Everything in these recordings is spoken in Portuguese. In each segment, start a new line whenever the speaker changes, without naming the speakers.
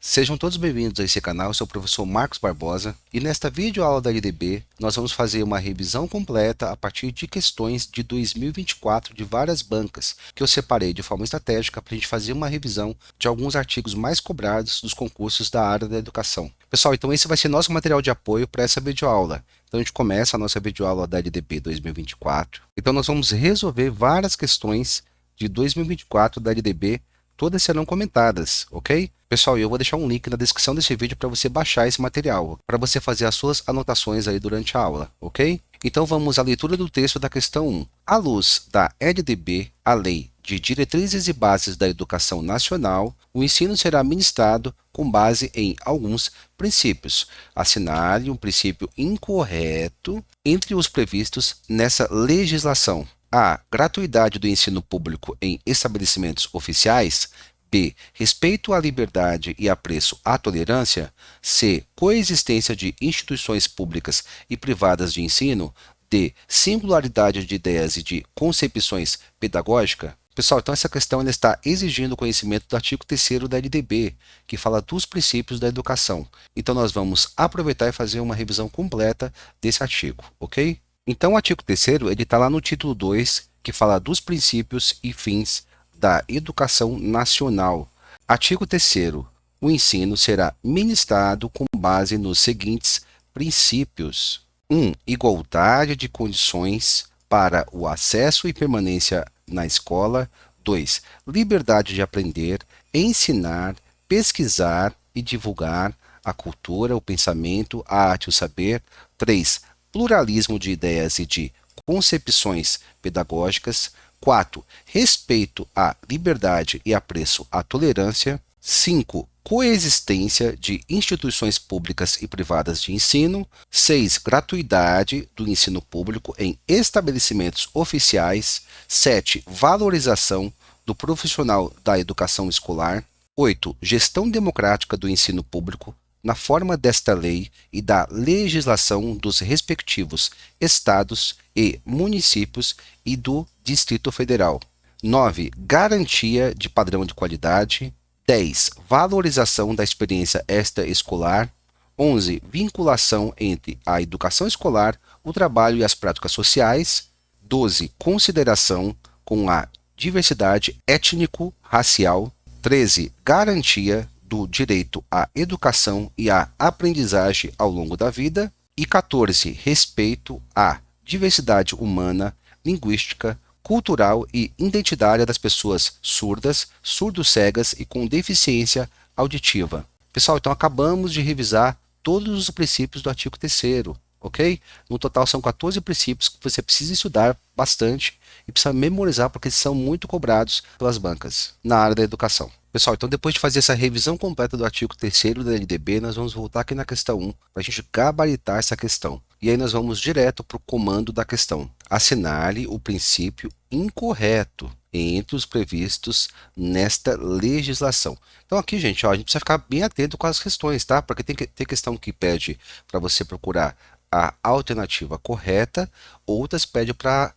Sejam todos bem-vindos a esse canal, eu sou o professor Marcos Barbosa e nesta videoaula da LDB nós vamos fazer uma revisão completa a partir de questões de 2024 de várias bancas que eu separei de forma estratégica para a gente fazer uma revisão de alguns artigos mais cobrados dos concursos da área da educação. Pessoal, então esse vai ser nosso material de apoio para essa videoaula. Então a gente começa a nossa videoaula da LDB 2024. Então nós vamos resolver várias questões de 2024 da LDB. Todas serão comentadas, ok? Pessoal, eu vou deixar um link na descrição desse vídeo para você baixar esse material, para você fazer as suas anotações aí durante a aula, ok? Então vamos à leitura do texto da questão 1. À luz da LDB, a Lei de Diretrizes e Bases da Educação Nacional, o ensino será ministrado com base em alguns princípios. Assinale um princípio incorreto entre os previstos nessa legislação. A. Gratuidade do ensino público em estabelecimentos oficiais. B. Respeito à liberdade e apreço à tolerância. C. Coexistência de instituições públicas e privadas de ensino. D. Singularidade de ideias e de concepções pedagógicas. Pessoal, então essa questão ela está exigindo o conhecimento do artigo 3º da LDB, que fala dos princípios da educação. Então nós vamos aproveitar e fazer uma revisão completa desse artigo, ok? Então, o artigo 3º, ele está lá no título 2, que fala dos princípios e fins da educação nacional. Artigo 3º, o ensino será ministrado com base nos seguintes princípios. 1. Igualdade de condições para o acesso e permanência na escola. 2. Liberdade de aprender, ensinar, pesquisar e divulgar a cultura, o pensamento, a arte e o saber. 3. Pluralismo de ideias e de concepções pedagógicas. 4. Respeito à liberdade e apreço à tolerância. 5. Coexistência de instituições públicas e privadas de ensino. 6. Gratuidade do ensino público em estabelecimentos oficiais. 7. Valorização do profissional da educação escolar. 8. Gestão democrática do ensino público na forma desta lei e da legislação dos respectivos estados e municípios e do Distrito Federal. 9. Garantia de padrão de qualidade. 10. Valorização da experiência extraescolar. 11. Vinculação entre a educação escolar, o trabalho e as práticas sociais. 12. Consideração com a diversidade étnico-racial. 13. Garantia do direito à educação e à aprendizagem ao longo da vida. E 14. Respeito à diversidade humana, linguística, cultural e identitária das pessoas surdas, surdo-cegas e com deficiência auditiva. Pessoal, então acabamos de revisar todos os princípios do artigo 3º, ok? No total são 14 princípios que você precisa estudar bastante e precisa memorizar porque eles são muito cobrados pelas bancas na área da educação. Pessoal, então depois de fazer essa revisão completa do artigo 3º da LDB, nós vamos voltar aqui na questão 1 para a gente gabaritar essa questão. E aí nós vamos direto para o comando da questão. Assinale o princípio incorreto entre os previstos nesta legislação. Então aqui, gente, ó, a gente precisa ficar bem atento com as questões, tá? Porque tem questão que pede para você procurar a alternativa correta, outras pedem para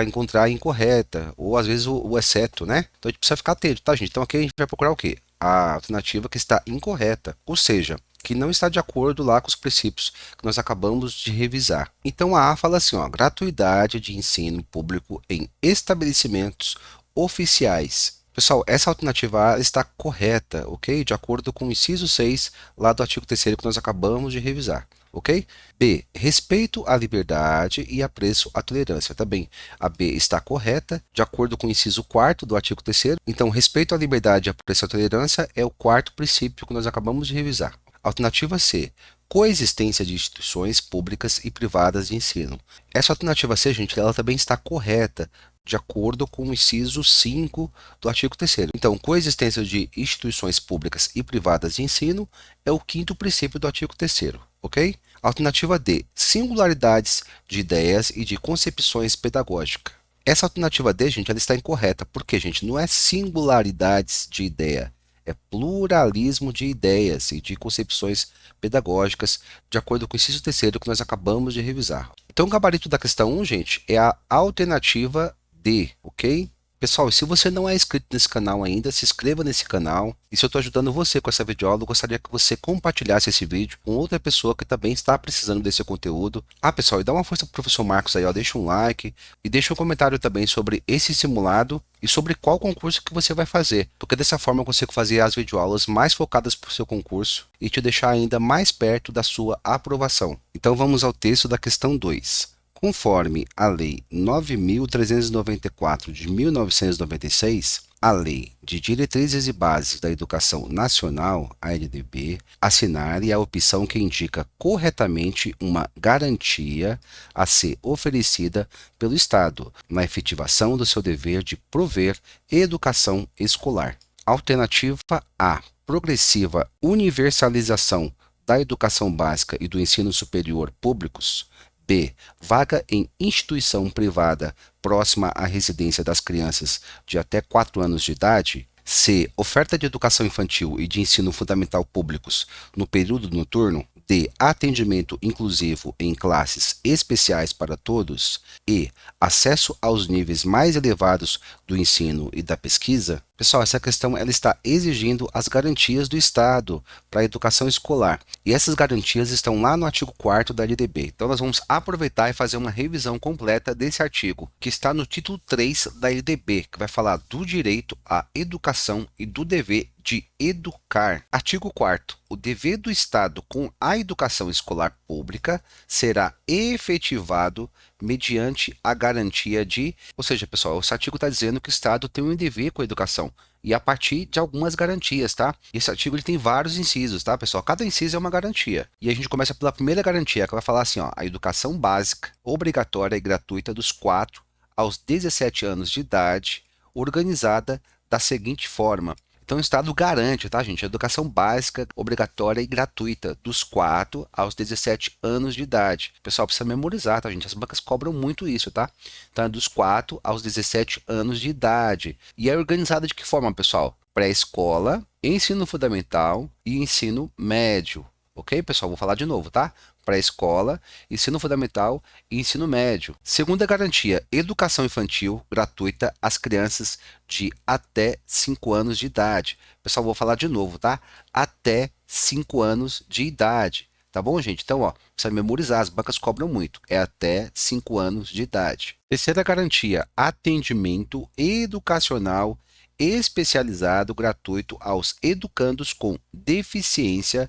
encontrar a incorreta, ou às vezes o exceto, né? Então a gente precisa ficar atento, tá, gente? Então aqui a gente vai procurar o quê? A alternativa que está incorreta, ou seja, que não está de acordo lá com os princípios que nós acabamos de revisar. Então a A fala assim, ó, gratuidade de ensino público em estabelecimentos oficiais. Pessoal, essa alternativa A está correta, ok? De acordo com o inciso 6 lá do artigo 3º que nós acabamos de revisar. Ok? B. Respeito à liberdade e apreço à tolerância. Também a B está correta, de acordo com o inciso 4º do artigo 3º. Então, respeito à liberdade e apreço à tolerância é o quarto princípio que nós acabamos de revisar. Alternativa C. Coexistência de instituições públicas e privadas de ensino. Essa alternativa C, gente, ela também está correta, de acordo com o inciso 5 do artigo 3º. Então, coexistência de instituições públicas e privadas de ensino é o quinto princípio do artigo 3º, ok? Alternativa D, singularidades de ideias e de concepções pedagógicas. Essa alternativa D, gente, ela está incorreta, porque, gente, não é singularidades de ideia, é pluralismo de ideias e de concepções pedagógicas, de acordo com o inciso 3º que nós acabamos de revisar. Então, o gabarito da questão 1, gente, é a alternativa D, ok? Pessoal, e se você não é inscrito nesse canal ainda, se inscreva nesse canal. E se eu estou ajudando você com essa videoaula, eu gostaria que você compartilhasse esse vídeo com outra pessoa que também está precisando desse conteúdo. Ah, pessoal, e dá uma força pro professor Marcos aí, ó, deixa um like e deixa um comentário também sobre esse simulado e sobre qual concurso que você vai fazer, porque dessa forma eu consigo fazer as videoaulas mais focadas para o seu concurso e te deixar ainda mais perto da sua aprovação. Então vamos ao texto da questão 2. Conforme a Lei 9.394 de 1996, a Lei de Diretrizes e Bases da Educação Nacional, a LDB, assinar é a opção que indica corretamente uma garantia a ser oferecida pelo Estado na efetivação do seu dever de prover educação escolar. Alternativa A. Progressiva universalização da educação básica e do ensino superior públicos. B. Vaga em instituição privada próxima à residência das crianças de até 4 anos de idade. C. Oferta de educação infantil e de ensino fundamental públicos no período noturno. D. Atendimento inclusivo em classes especiais para todos. E. Acesso aos níveis mais elevados do ensino e da pesquisa. Pessoal, essa questão ela está exigindo as garantias do Estado para a educação escolar. E essas garantias estão lá no artigo 4º da LDB. Então, nós vamos aproveitar e fazer uma revisão completa desse artigo, que está no título 3 da LDB, que vai falar do direito à educação e do dever de educar. Artigo 4º. O dever do Estado com a educação escolar pública será efetivado mediante a garantia de... Ou seja, pessoal, esse artigo está dizendo que o Estado tem um dever com a educação e a partir de algumas garantias, tá? Esse artigo ele tem vários incisos, tá, pessoal? Cada inciso é uma garantia. E a gente começa pela primeira garantia, que vai falar assim, ó, a educação básica, obrigatória e gratuita dos 4 aos 17 anos de idade, organizada da seguinte forma. Então, o Estado garante, tá, gente? A educação básica, obrigatória e gratuita, dos 4 aos 17 anos de idade. O pessoal precisa memorizar, tá, gente? As bancas cobram muito isso, tá? Então, é dos 4 aos 17 anos de idade. E é organizada de que forma, pessoal? Pré-escola, ensino fundamental e ensino médio. Ok, pessoal? Vou falar de novo, tá? Pré-escola, ensino fundamental e ensino médio. Segunda garantia, educação infantil gratuita às crianças de até 5 anos de idade. Pessoal, vou falar de novo, tá? Até 5 anos de idade. Tá bom, gente? Então, ó, precisa memorizar, as bancas cobram muito. É até 5 anos de idade. Terceira garantia, atendimento educacional especializado gratuito aos educandos com deficiência,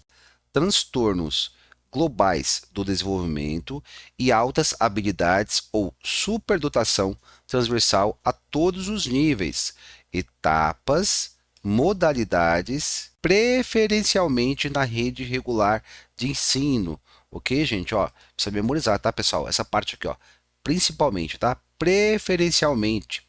transtornos globais do desenvolvimento e altas habilidades ou superdotação transversal a todos os níveis, etapas, modalidades, preferencialmente na rede regular de ensino. Ok, gente? Ó, precisa memorizar, tá, pessoal? Essa parte aqui, ó, principalmente, tá? Preferencialmente,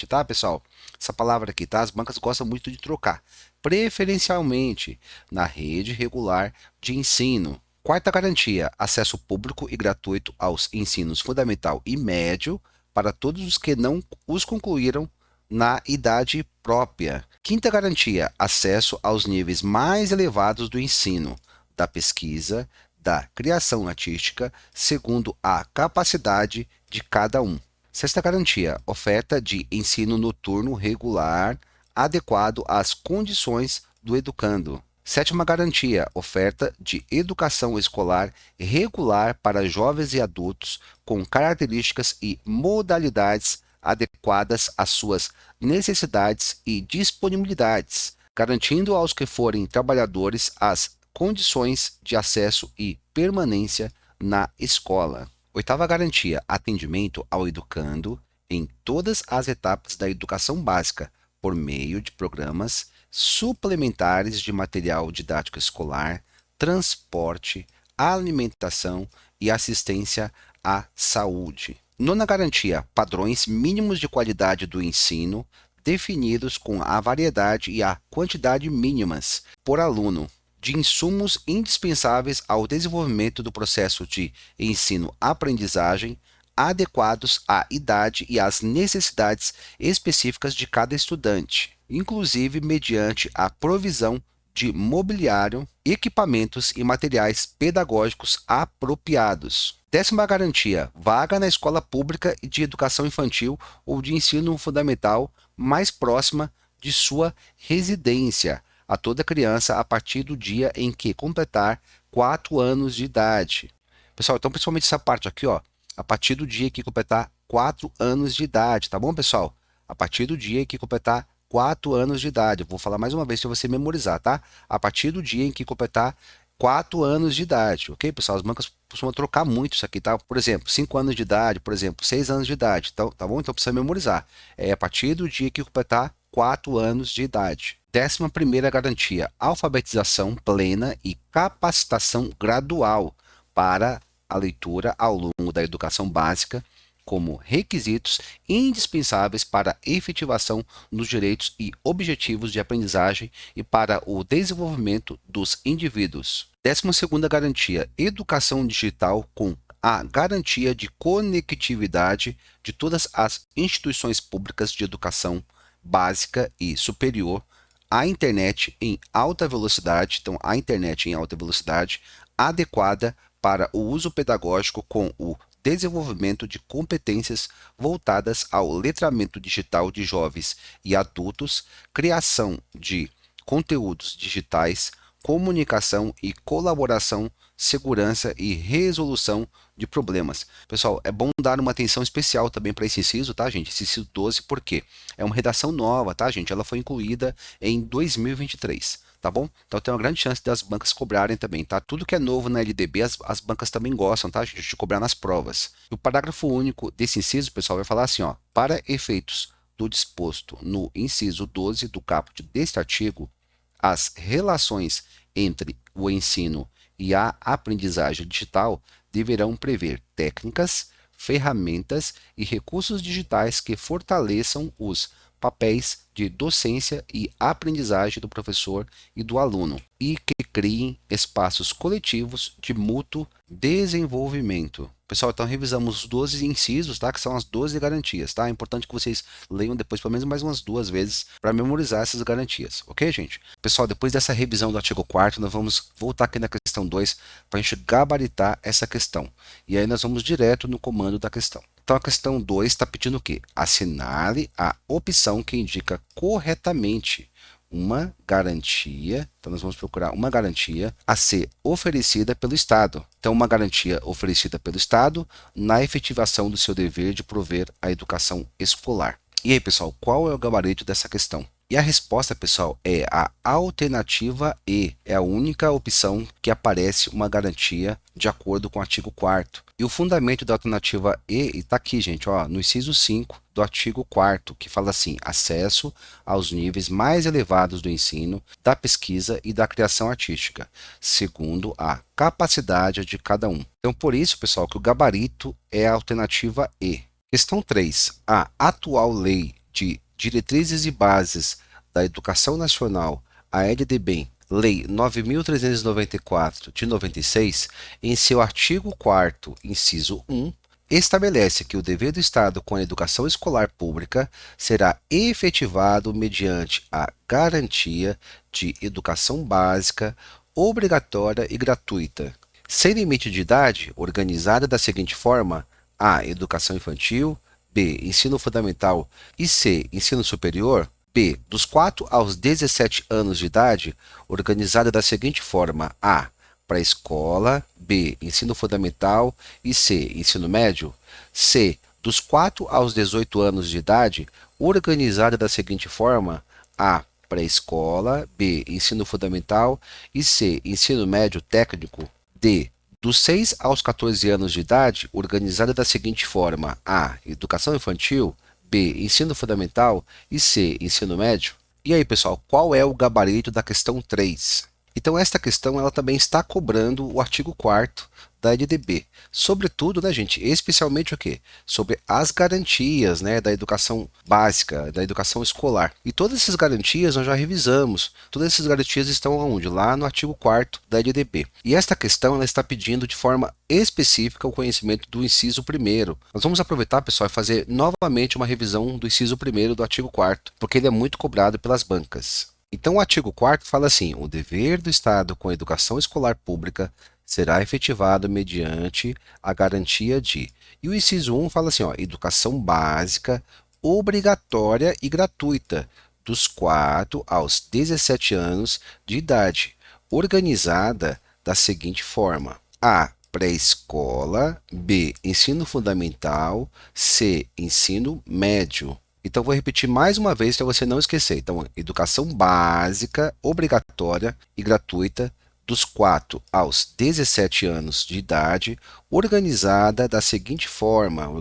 tá, pessoal? Essa palavra aqui, tá? As bancas gostam muito de trocar. Preferencialmente na rede regular de ensino. Quarta garantia, acesso público e gratuito aos ensinos fundamental e médio para todos os que não os concluíram na idade própria. Quinta garantia, acesso aos níveis mais elevados do ensino, da pesquisa, da criação artística, segundo a capacidade de cada um. Sexta garantia, oferta de ensino noturno regular adequado às condições do educando. Sétima garantia, oferta de educação escolar regular para jovens e adultos com características e modalidades adequadas às suas necessidades e disponibilidades, garantindo aos que forem trabalhadores as condições de acesso e permanência na escola. Oitava garantia, atendimento ao educando em todas as etapas da educação básica, por meio de programas suplementares de material didático escolar, transporte, alimentação e assistência à saúde. Nona garantia, padrões mínimos de qualidade do ensino, definidos com a variedade e a quantidade mínimas por aluno de insumos indispensáveis ao desenvolvimento do processo de ensino-aprendizagem, adequados à idade e às necessidades específicas de cada estudante, inclusive mediante a provisão de mobiliário, equipamentos e materiais pedagógicos apropriados. 10ª garantia, vaga na escola pública de educação infantil ou de ensino fundamental mais próxima de sua residência, a toda criança a partir do dia em que completar 4 anos de idade. Pessoal, então principalmente essa parte aqui, ó, a partir do dia que completar 4 anos de idade, tá bom, pessoal? A partir do dia que completar 4 anos de idade. Eu vou falar mais uma vez para você memorizar, tá? A partir do dia em que completar 4 anos de idade, ok, pessoal? As bancas costumam trocar muito isso aqui, tá? Por exemplo, 5 anos de idade, por exemplo, 6 anos de idade, então, tá bom? Então precisa memorizar. É a partir do dia que completar 4 anos de idade. 11ª garantia, alfabetização plena e capacitação gradual para a leitura ao longo da educação básica, como requisitos indispensáveis para a efetivação dos direitos e objetivos de aprendizagem e para o desenvolvimento dos indivíduos. 12ª garantia, educação digital com a garantia de conectividade de todas as instituições públicas de educação básica e superior à internet em alta velocidade, então a internet em alta velocidade adequada para o uso pedagógico com o desenvolvimento de competências voltadas ao letramento digital de jovens e adultos, criação de conteúdos digitais, comunicação e colaboração, segurança e resolução de problemas. Pessoal, é bom dar uma atenção especial também para esse inciso, tá, gente? Esse inciso 12, porque é uma redação nova, tá, gente? Ela foi incluída em 2023. Tá bom? Então tem uma grande chance das bancas cobrarem também, tá? Tudo que é novo na LDB, as bancas também gostam, tá, gente? De cobrar nas provas. E o parágrafo único desse inciso, pessoal, vai falar assim, ó. Para efeitos do disposto no inciso 12 do caput deste artigo, as relações entre o ensino e a aprendizagem digital deverão prever técnicas, ferramentas e recursos digitais que fortaleçam os papéis de docência e aprendizagem do professor e do aluno e que criem espaços coletivos de mútuo desenvolvimento. Pessoal, então revisamos os 12 incisos, tá? Que são as 12 garantias, tá? É importante que vocês leiam depois pelo menos mais umas 2 vezes para memorizar essas garantias, ok, gente? Pessoal, depois dessa revisão do artigo 4º, nós vamos voltar aqui na questão 2 para a gente gabaritar essa questão. E aí nós vamos direto no comando da questão. Então a questão 2 está pedindo o quê? Assinale a opção que indica corretamente uma garantia, então nós vamos procurar uma garantia a ser oferecida pelo Estado. Então uma garantia oferecida pelo Estado na efetivação do seu dever de prover a educação escolar. E aí, pessoal, qual é o gabarito dessa questão? E a resposta, pessoal, é a alternativa E. É a única opção que aparece uma garantia de acordo com o artigo 4º. E o fundamento da alternativa E está aqui, gente, ó, no inciso 5 do artigo 4º, que fala assim: acesso aos níveis mais elevados do ensino, da pesquisa e da criação artística, segundo a capacidade de cada um. Então, por isso, pessoal, que o gabarito é a alternativa E. Questão 3. A atual lei de Diretrizes e Bases da Educação Nacional, a LDB, Lei 9.394 de 96, em seu artigo 4º, inciso 1, estabelece que o dever do Estado com a educação escolar pública será efetivado mediante a garantia de educação básica, obrigatória e gratuita, sem limite de idade, organizada da seguinte forma: A. Educação infantil, B. Ensino fundamental e C. Ensino superior. B. Dos 4 aos 17 anos de idade, organizada da seguinte forma: A. Pré-escola, B. Ensino fundamental e C. Ensino médio. C. Dos 4 aos 18 anos de idade, organizada da seguinte forma: A. Pré-escola, B. Ensino fundamental e C. Ensino médio técnico. D. Dos 6 aos 14 anos de idade, organizada da seguinte forma: A. Educação infantil, B. Ensino fundamental e C. Ensino médio. E aí, pessoal, qual é o gabarito da questão 3? Então, esta questão ela também está cobrando o artigo 4º da LDB. Sobretudo, né, gente, especialmente o quê? Sobre as garantias, né, da educação básica, da educação escolar. E todas essas garantias nós já revisamos. Todas essas garantias estão onde? Lá no artigo 4º da LDB. E esta questão ela está pedindo de forma específica o conhecimento do inciso 1º. Nós vamos aproveitar, pessoal, e fazer novamente uma revisão do inciso 1º do artigo 4º, porque ele é muito cobrado pelas bancas. Então, o artigo 4º fala assim: o dever do Estado com a educação escolar pública será efetivado mediante a garantia de. E o inciso 1 fala assim, ó, educação básica, obrigatória e gratuita, dos 4 aos 17 anos de idade, organizada da seguinte forma: A. Pré-escola, B. Ensino fundamental, C. Ensino médio. Então, vou repetir mais uma vez para você não esquecer. Então, educação básica, obrigatória e gratuita, dos 4 aos 17 anos de idade, organizada da seguinte forma.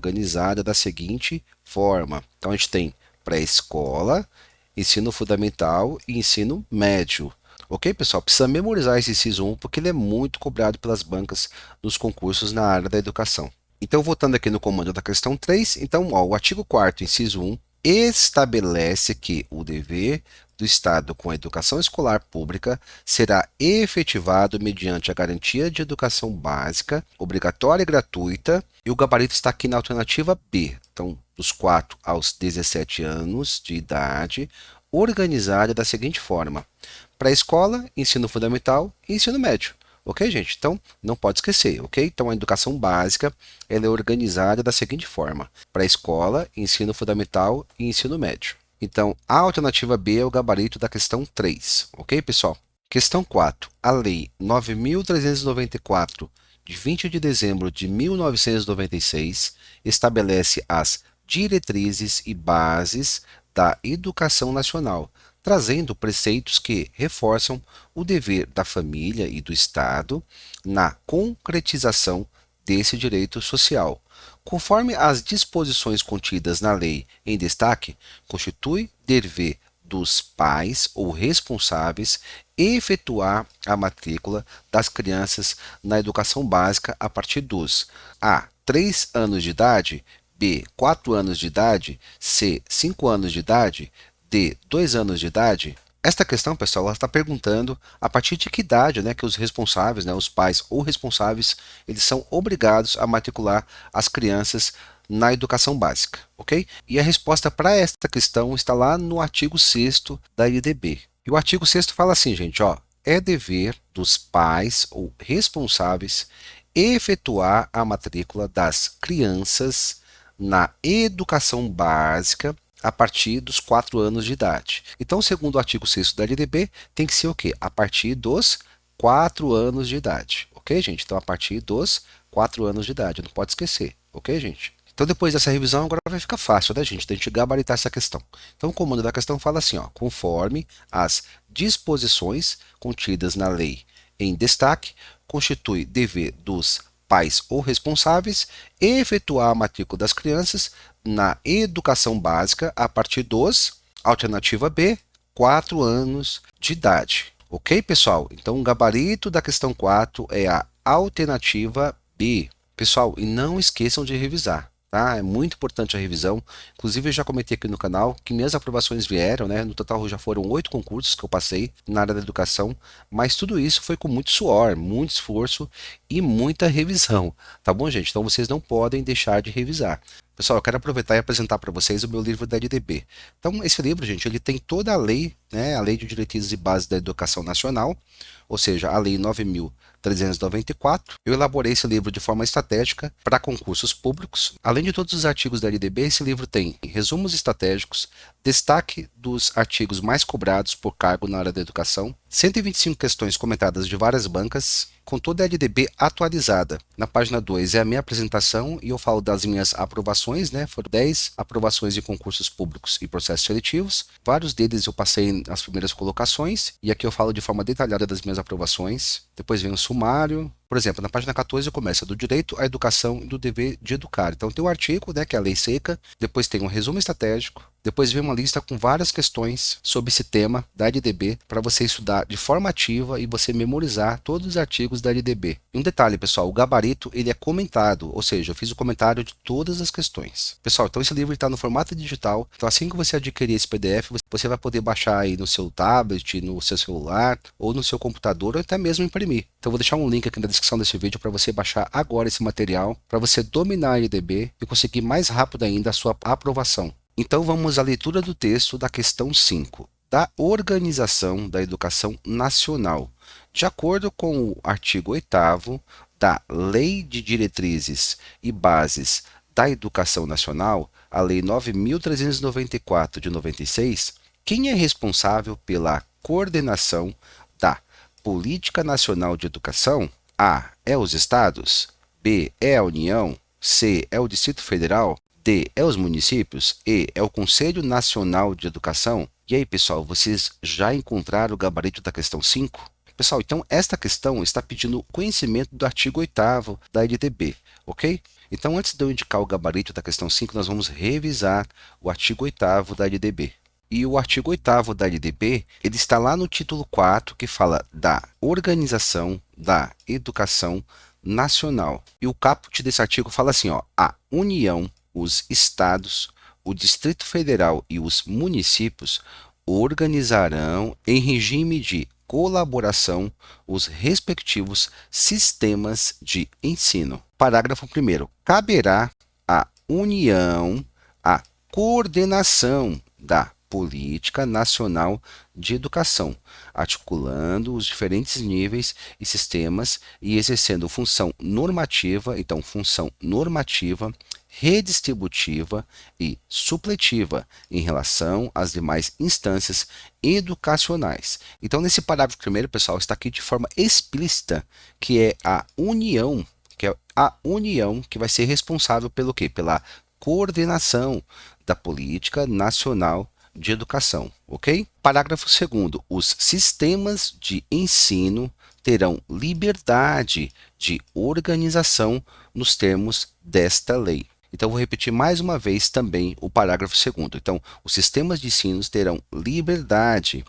Então, a gente tem pré-escola, ensino fundamental e ensino médio. Ok, pessoal? Precisa memorizar esse inciso 1 porque ele é muito cobrado pelas bancas nos concursos na área da educação. Então, voltando aqui no comando da questão 3, então, ó, o artigo 4º, inciso 1, estabelece que o dever do Estado com a educação escolar pública será efetivado mediante a garantia de educação básica, obrigatória e gratuita, e o gabarito está aqui na alternativa B. Então, dos 4 aos 17 anos de idade, organizada da seguinte forma: pré-escola, ensino fundamental e ensino médio. Ok, gente? Então, não pode esquecer, ok? Então, a educação básica ela é organizada da seguinte forma: pré-escola, ensino fundamental e ensino médio. Então, a alternativa B é o gabarito da questão 3, ok, pessoal? Questão 4. A Lei 9.394, de 20 de dezembro de 1996, estabelece as diretrizes e bases da educação nacional, trazendo preceitos que reforçam o dever da família e do Estado na concretização desse direito social. Conforme as disposições contidas na lei em destaque, constitui dever dos pais ou responsáveis efetuar a matrícula das crianças na educação básica a partir dos A. 3 anos de idade, B. 4 anos de idade, C. 5 anos de idade, D. 2 anos de idade. Esta questão, pessoal, ela está perguntando a partir de que idade, né, que os responsáveis, né, os pais ou responsáveis, eles são obrigados a matricular as crianças na educação básica, ok? E a resposta para esta questão está lá no artigo 6º da LDB. E o artigo 6º fala assim, gente, ó, é dever dos pais ou responsáveis efetuar a matrícula das crianças na educação básica a partir dos 4 anos de idade. Então, segundo o artigo 6º da LDB, tem que ser o quê? A partir dos 4 anos de idade. Ok, gente? Então, a partir dos 4 anos de idade. Não pode esquecer. Ok, gente? Então, depois dessa revisão, agora vai ficar fácil, né, gente? Da gente gabaritar essa questão. Então, o comando da questão fala assim, ó, conforme as disposições contidas na lei em destaque, constitui dever dos pais ou responsáveis efetuar a matrícula das crianças na educação básica a partir dos, alternativa B, 4 anos de idade. Ok, pessoal? Então, o gabarito da questão 4 é a alternativa B. Pessoal, e não esqueçam de revisar. Tá? É muito importante a revisão. Inclusive, eu já comentei aqui no canal que minhas aprovações vieram, né? No total já foram 8 concursos que eu passei na área da educação, mas tudo isso foi com muito suor, muito esforço e muita revisão, tá bom, gente? Então vocês não podem deixar de revisar. Pessoal, eu quero aproveitar e apresentar para vocês o meu livro da LDB. Então, esse livro, gente, ele tem toda a lei, né? A Lei de Diretrizes e Bases da Educação Nacional, ou seja, a Lei 9.394. Eu elaborei esse livro de forma estratégica para concursos públicos. Além de todos os artigos da LDB, esse livro tem resumos estratégicos, destaque dos artigos mais cobrados por cargo na área da educação, 125 questões comentadas de várias bancas, com toda a LDB atualizada. Na página 2 é a minha apresentação e eu falo das minhas aprovações, né? Foram 10 aprovações de concursos públicos e processos seletivos. Vários deles eu passei nas primeiras colocações e aqui eu falo de forma detalhada das minhas aprovações. Depois vem o sumário. Por exemplo, na página 14 começa do direito à educação e do dever de educar. Então tem o artigo, né, que é a lei seca, depois tem um resumo estratégico, depois vem uma lista com várias questões sobre esse tema da LDB para você estudar de forma ativa e você memorizar todos os artigos da LDB. E um detalhe, pessoal, o gabarito ele é comentado, ou seja, eu fiz o comentário de todas as questões. Pessoal, então esse livro está no formato digital, então assim que você adquirir esse PDF, você vai poder baixar aí no seu tablet, no seu celular ou no seu computador ou até mesmo imprimir. Então eu vou deixar um link aqui na descrição desse vídeo para você baixar agora esse material, para você dominar a LDB e conseguir mais rápido ainda a sua aprovação. Então vamos à leitura do texto da questão 5. da organização da educação nacional, de acordo com o artigo 8º da Lei de Diretrizes e Bases da Educação Nacional, a Lei 9.394 de 96, quem é responsável pela coordenação da Política Nacional de Educação? A. É os estados. B. É a União. C. É o Distrito Federal. D. É os municípios. E. É o Conselho Nacional de Educação. E aí, pessoal, vocês já encontraram o gabarito da questão 5? Pessoal, então esta questão está pedindo conhecimento do artigo 8º da LDB, ok? Então, antes de eu indicar o gabarito da questão 5, nós vamos revisar o artigo 8º da LDB. E o artigo 8º da LDB, ele está lá no título 4, que fala da organização da educação nacional. E o caput desse artigo fala assim, ó, a União, os estados, o Distrito Federal e os municípios organizarão em regime de colaboração os respectivos sistemas de ensino. Parágrafo 1º. Caberá à União a coordenação da Política Nacional de Educação, articulando os diferentes níveis e sistemas e exercendo função normativa, redistributiva e supletiva em relação às demais instâncias educacionais. Então, nesse parágrafo primeiro, pessoal, está aqui de forma explícita que é a União, que vai ser responsável pelo quê? Pela coordenação da Política Nacional de Educação, ok? Parágrafo 2º. Os sistemas de ensino terão liberdade de organização nos termos desta lei. Então, vou repetir mais uma vez também o parágrafo 2º. Então, os sistemas de ensino terão liberdade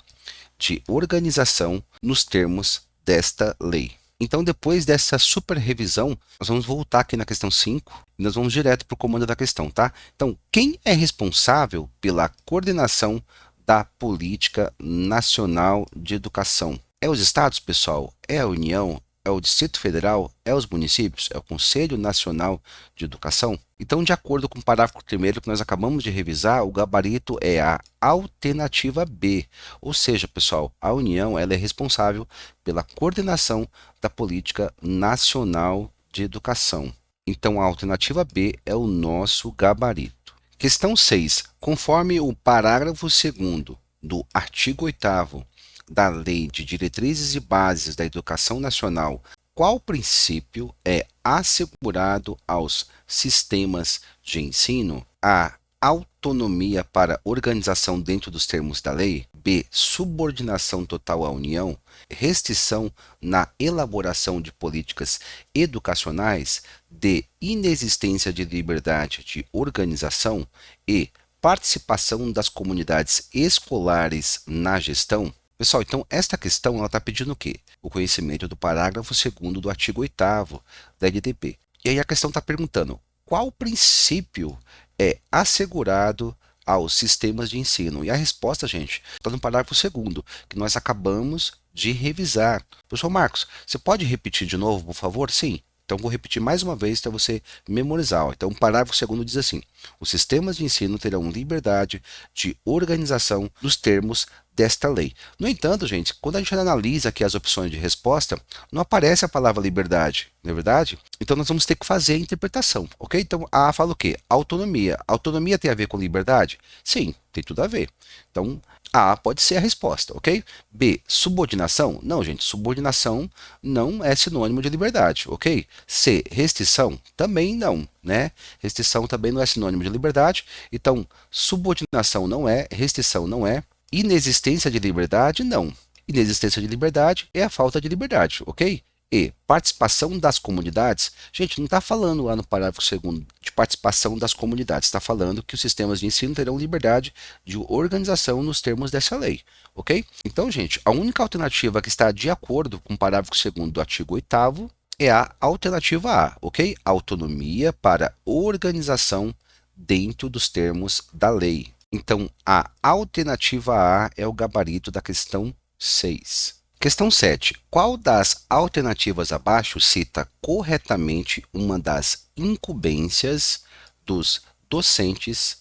de organização nos termos desta lei. Então, depois dessa super revisão, nós vamos voltar aqui na questão 5 e nós vamos direto para o comando da questão, tá? Então, quem é responsável pela coordenação da Política Nacional de Educação? É os estados, pessoal? É a União? É o Distrito Federal? É os municípios? É o Conselho Nacional de Educação? Então, de acordo com o parágrafo 1º que nós acabamos de revisar, o gabarito é a alternativa B. Ou seja, pessoal, a União ela é responsável pela coordenação da Política Nacional de Educação. Então, a alternativa B é o nosso gabarito. Questão 6. Conforme o parágrafo 2º do artigo 8º da Lei de Diretrizes e Bases da Educação Nacional, qual princípio é assegurado aos sistemas de ensino? A. Autonomia para organização dentro dos termos da lei. B. Subordinação total à União. Restrição na elaboração de políticas educacionais. D. Inexistência de liberdade de organização. E. Participação das comunidades escolares na gestão. Pessoal, então esta questão está pedindo o quê? O conhecimento do parágrafo 2º do artigo 8º da LDB. E aí a questão está perguntando qual princípio é assegurado aos sistemas de ensino? E a resposta, gente, está no parágrafo 2º, que nós acabamos de revisar. Professor Marcos, você pode repetir de novo, por favor? Sim. Então, vou repetir mais uma vez para você memorizar. Então, o parágrafo 2º diz assim: os sistemas de ensino terão liberdade de organização nos termos desta lei. No entanto, gente, quando a gente analisa aqui as opções de resposta, não aparece a palavra liberdade, não é verdade? Então, nós vamos ter que fazer a interpretação, ok? Então, A fala o quê? Autonomia. Autonomia tem a ver com liberdade? Sim, tem tudo a ver. Então, A pode ser a resposta, ok? B, subordinação? Não, gente, subordinação não é sinônimo de liberdade, ok? C, restrição? Também não, né? Restrição também não é sinônimo de liberdade, então subordinação não é, restrição não é, inexistência de liberdade não. Inexistência de liberdade é a falta de liberdade, ok? E participação das comunidades, gente, não está falando lá no parágrafo 2º de participação das comunidades, está falando que os sistemas de ensino terão liberdade de organização nos termos dessa lei, ok? Então, gente, a única alternativa que está de acordo com o parágrafo 2º do artigo 8º é a alternativa A, ok? Autonomia para organização dentro dos termos da lei. Então, a alternativa A é o gabarito da questão 6. Questão 7. Qual das alternativas abaixo cita corretamente uma das incumbências dos docentes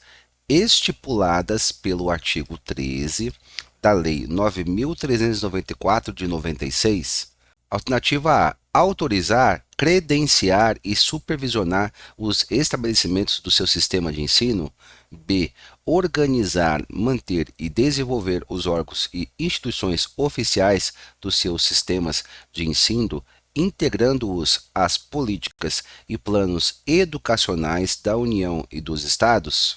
estipuladas pelo artigo 13 da Lei 9.394 de 96? Alternativa A. Autorizar, credenciar e supervisionar os estabelecimentos do seu sistema de ensino. B. Organizar, manter e desenvolver os órgãos e instituições oficiais dos seus sistemas de ensino, integrando-os às políticas e planos educacionais da União e dos Estados.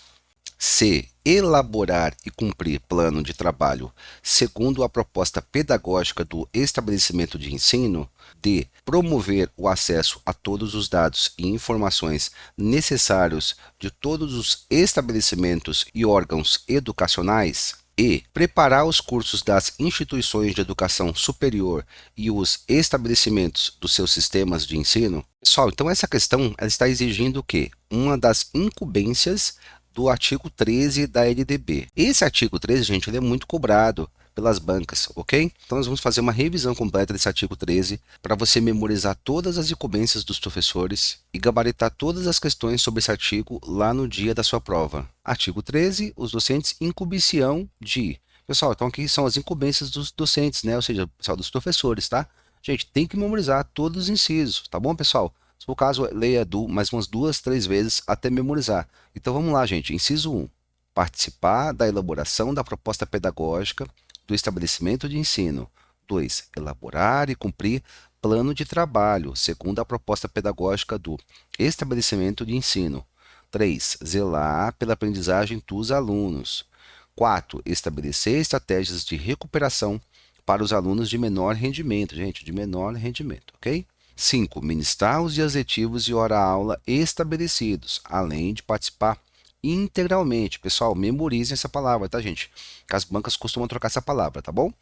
C. Elaborar e cumprir plano de trabalho segundo a proposta pedagógica do estabelecimento de ensino. D. Promover o acesso a todos os dados e informações necessários de todos os estabelecimentos e órgãos educacionais. E. Preparar os cursos das instituições de educação superior e os estabelecimentos dos seus sistemas de ensino. Pessoal, então essa questão ela está exigindo o quê? Uma das incumbências do artigo 13 da LDB. Esse artigo 13, gente, ele é muito cobrado pelas bancas, ok? Então nós vamos fazer uma revisão completa desse artigo 13 para você memorizar todas as incumbências dos professores e gabaritar todas as questões sobre esse artigo lá no dia da sua prova. Artigo 13, os docentes incumbiciam de... Pessoal, então aqui são as incumbências dos docentes, né? Ou seja, pessoal, dos professores, tá? Gente, tem que memorizar todos os incisos, tá bom, pessoal? Se for o caso, leia mais umas 2, 3 vezes até memorizar. Então vamos lá, gente. Inciso 1. Participar da elaboração da proposta pedagógica do estabelecimento de ensino. 2. Elaborar e cumprir plano de trabalho, segundo a proposta pedagógica do estabelecimento de ensino. 3. Zelar pela aprendizagem dos alunos. 4. Estabelecer estratégias de recuperação para os alunos de menor rendimento, gente, de menor rendimento, ok? 5. Ministrar os dias letivos e hora-aula estabelecidos, além de participar integralmente. Pessoal, memorizem essa palavra, tá, gente? Que as bancas costumam trocar essa palavra, tá bom?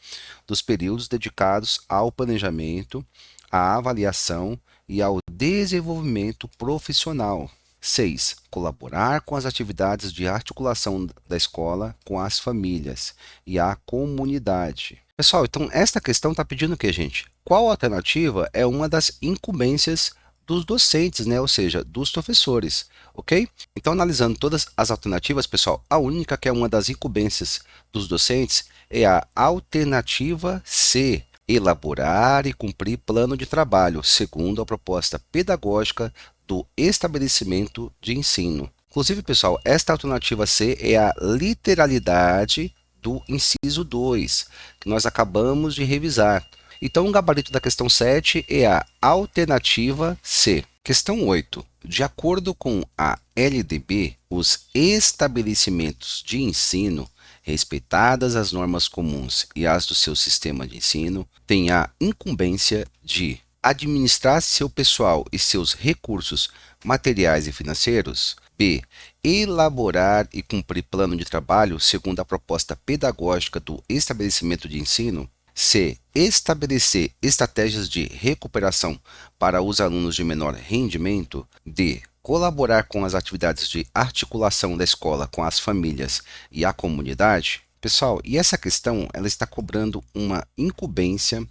Dos períodos dedicados ao planejamento, à avaliação e ao desenvolvimento profissional. 6. Colaborar com as atividades de articulação da escola com as famílias e a comunidade. Pessoal, então esta questão está pedindo o que, gente? Qual alternativa é uma das incumbências dos docentes, né? Ou seja, dos professores, ok? Então, analisando todas as alternativas, pessoal, a única que é uma das incumbências dos docentes é a alternativa C. Elaborar e cumprir plano de trabalho, segundo a proposta pedagógica do estabelecimento de ensino. Inclusive, pessoal, esta alternativa C é a literalidade do inciso 2, que nós acabamos de revisar. Então, o gabarito da questão 7 é a alternativa C. Questão 8. De acordo com a LDB, os estabelecimentos de ensino, respeitadas as normas comuns e as do seu sistema de ensino, têm a incumbência de administrar seu pessoal e seus recursos materiais e financeiros. B. Elaborar e cumprir plano de trabalho segundo a proposta pedagógica do estabelecimento de ensino. C. Estabelecer estratégias de recuperação para os alunos de menor rendimento. D. Colaborar com as atividades de articulação da escola com as famílias e a comunidade. Pessoal, e essa questão ela está cobrando uma incumbência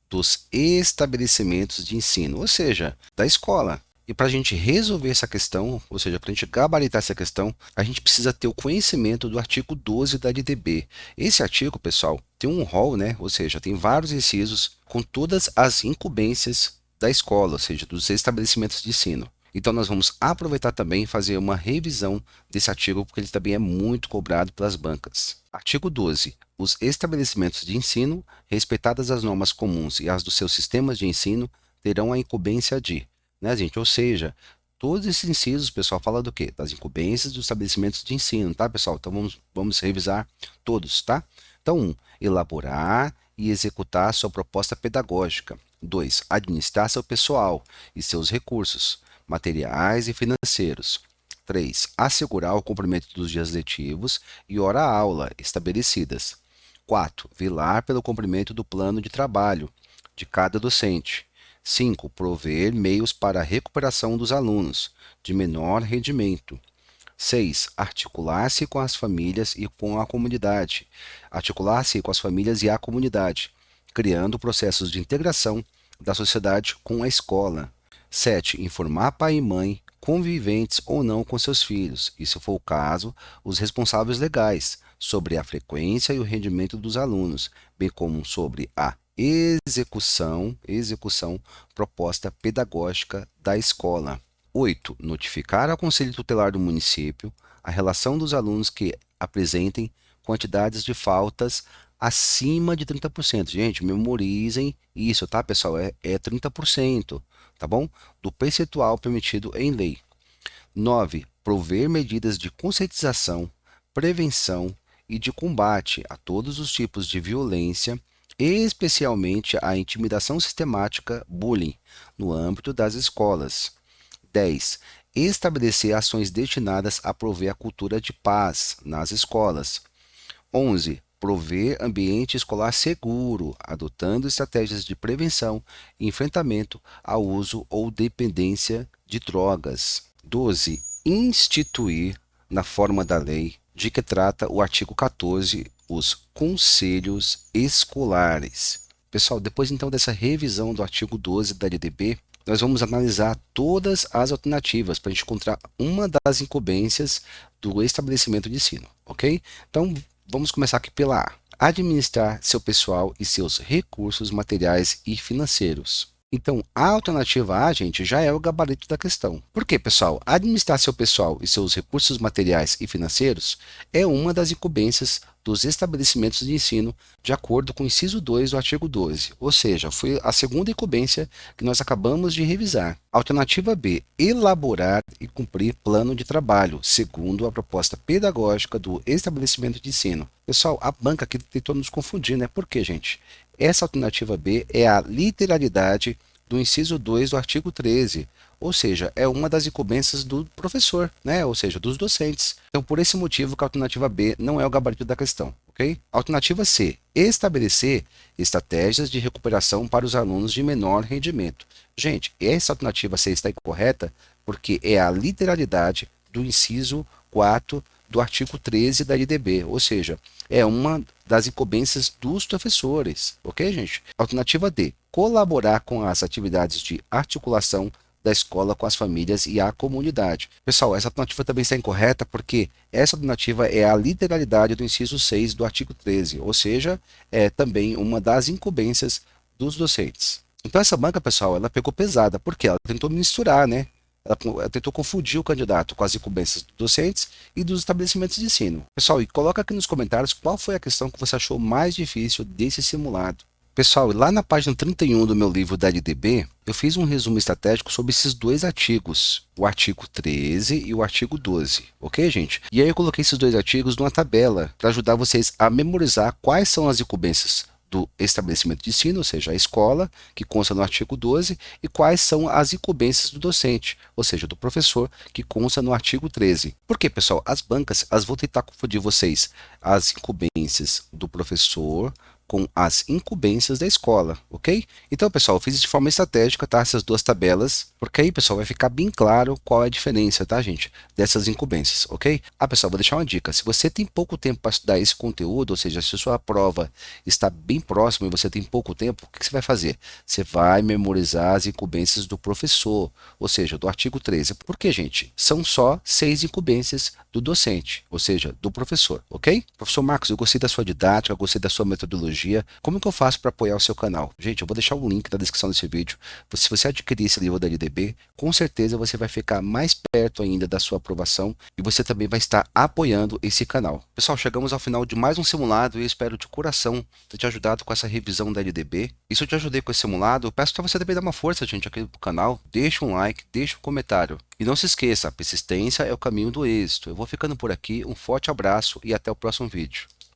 dos estabelecimentos de ensino, ou seja, da escola. E para a gente resolver essa questão, ou seja, para a gente gabaritar essa questão, a gente precisa ter o conhecimento do artigo 12 da LDB. Esse artigo, pessoal, tem um rol, né? Ou seja, tem vários incisos com todas as incumbências da escola, ou seja, dos estabelecimentos de ensino. Então, nós vamos aproveitar também e fazer uma revisão desse artigo, porque ele também é muito cobrado pelas bancas. Artigo 12. Os estabelecimentos de ensino, respeitadas as normas comuns e as dos seus sistemas de ensino, terão a incumbência de, né, gente? Ou seja, todos esses incisos, pessoal, fala do quê? Das incumbências dos estabelecimentos de ensino, tá, pessoal? Então, vamos revisar todos, tá? Então, 1. Elaborar e executar sua proposta pedagógica. 2. Administrar seu pessoal e seus recursos materiais e financeiros. 3. Assegurar o cumprimento dos dias letivos e hora-aula estabelecidas. 4. Velar pelo cumprimento do plano de trabalho de cada docente. 5. Prover meios para a recuperação dos alunos de menor rendimento. 6. Articular-se com as famílias e com a comunidade. Articular-se com as famílias e a comunidade, criando processos de integração da sociedade com a escola. 7. Informar pai e mãe, conviventes ou não com seus filhos, e se for o caso, os responsáveis legais, sobre a frequência e o rendimento dos alunos, bem como sobre a execução proposta pedagógica da escola. 8. Notificar ao Conselho Tutelar do município a relação dos alunos que apresentem quantidades de faltas acima de 30%. Gente, memorizem isso, tá, pessoal? É 30%, tá bom? Do percentual permitido em lei. 9. Prover medidas de conscientização, prevenção e de combate a todos os tipos de violência, especialmente a intimidação sistemática, bullying, no âmbito das escolas. 10. Estabelecer ações destinadas a prover a cultura de paz nas escolas. 11. Prover ambiente escolar seguro, adotando estratégias de prevenção e enfrentamento ao uso ou dependência de drogas. 12. Instituir, na forma da lei, de que trata o artigo 14, os conselhos escolares. Pessoal, depois então dessa revisão do artigo 12 da LDB, nós vamos analisar todas as alternativas para a gente encontrar uma das incumbências do estabelecimento de ensino, ok? Então, vamos começar aqui pela A. Administrar seu pessoal e seus recursos materiais e financeiros. Então, a alternativa A, gente, já é o gabarito da questão. Por quê, pessoal? Administrar seu pessoal e seus recursos materiais e financeiros é uma das incumbências dos estabelecimentos de ensino, de acordo com o inciso 2 do artigo 12, ou seja, foi a segunda incumbência que nós acabamos de revisar. Alternativa B, elaborar e cumprir plano de trabalho, segundo a proposta pedagógica do estabelecimento de ensino. Pessoal, a banca aqui tentou nos confundir, né? Por quê, gente? Essa alternativa B é a literalidade do inciso 2 do artigo 13, ou seja, é uma das incumbências do professor, né? Ou seja, dos docentes. Então, por esse motivo que a alternativa B não é o gabarito da questão, ok? Alternativa C, estabelecer estratégias de recuperação para os alunos de menor rendimento. Gente, essa alternativa C está incorreta porque é a literalidade do inciso 4 do artigo 13 da LDB, ou seja, é uma das incumbências dos professores, ok, gente? Alternativa D, colaborar com as atividades de articulação da escola com as famílias e a comunidade. Pessoal, essa alternativa também está incorreta porque essa alternativa é a literalidade do inciso 6 do artigo 13, ou seja, é também uma das incumbências dos docentes. Então essa banca, pessoal, ela pegou pesada, porque ela tentou misturar, né? Ela tentou confundir o candidato com as incumbências dos docentes e dos estabelecimentos de ensino. Pessoal, e coloca aqui nos comentários qual foi a questão que você achou mais difícil desse simulado. Pessoal, lá na página 31 do meu livro da LDB, eu fiz um resumo estratégico sobre esses dois artigos, o artigo 13 e o artigo 12, ok, gente? E aí eu coloquei esses dois artigos numa tabela para ajudar vocês a memorizar quais são as incumbências do estabelecimento de ensino, ou seja, a escola, que consta no artigo 12, e quais são as incumbências do docente, ou seja, do professor, que consta no artigo 13. Por quê, pessoal? As bancas, elas vão tentar confundir vocês, as incumbências do professor com as incumbências da escola, ok? Então, pessoal, eu fiz de forma estratégica, tá? Essas duas tabelas, porque aí, pessoal, vai ficar bem claro qual é a diferença, tá, gente? Dessas incumbências, ok? Ah, pessoal, vou deixar uma dica. Se você tem pouco tempo para estudar esse conteúdo, ou seja, se a sua prova está bem próxima e você tem pouco tempo, o que você vai fazer? Você vai memorizar as incumbências do professor, ou seja, do artigo 13. Por quê, gente? São só 6 incumbências do docente, ou seja, do professor, ok? Professor Marcos, eu gostei da sua didática, eu gostei da sua metodologia. Como que eu faço para apoiar o seu canal? Gente, eu vou deixar o link na descrição desse vídeo. Se você adquirir esse livro da LDB, com certeza você vai ficar mais perto ainda da sua aprovação e você também vai estar apoiando esse canal. Pessoal, chegamos ao final de mais um simulado e eu espero de coração ter te ajudado com essa revisão da LDB. E se eu te ajudei com esse simulado, eu peço para você também dar uma força, gente, aqui no canal. Deixa um like, deixa um comentário. E não se esqueça, a persistência é o caminho do êxito. Eu vou ficando por aqui, um forte abraço e até o próximo vídeo.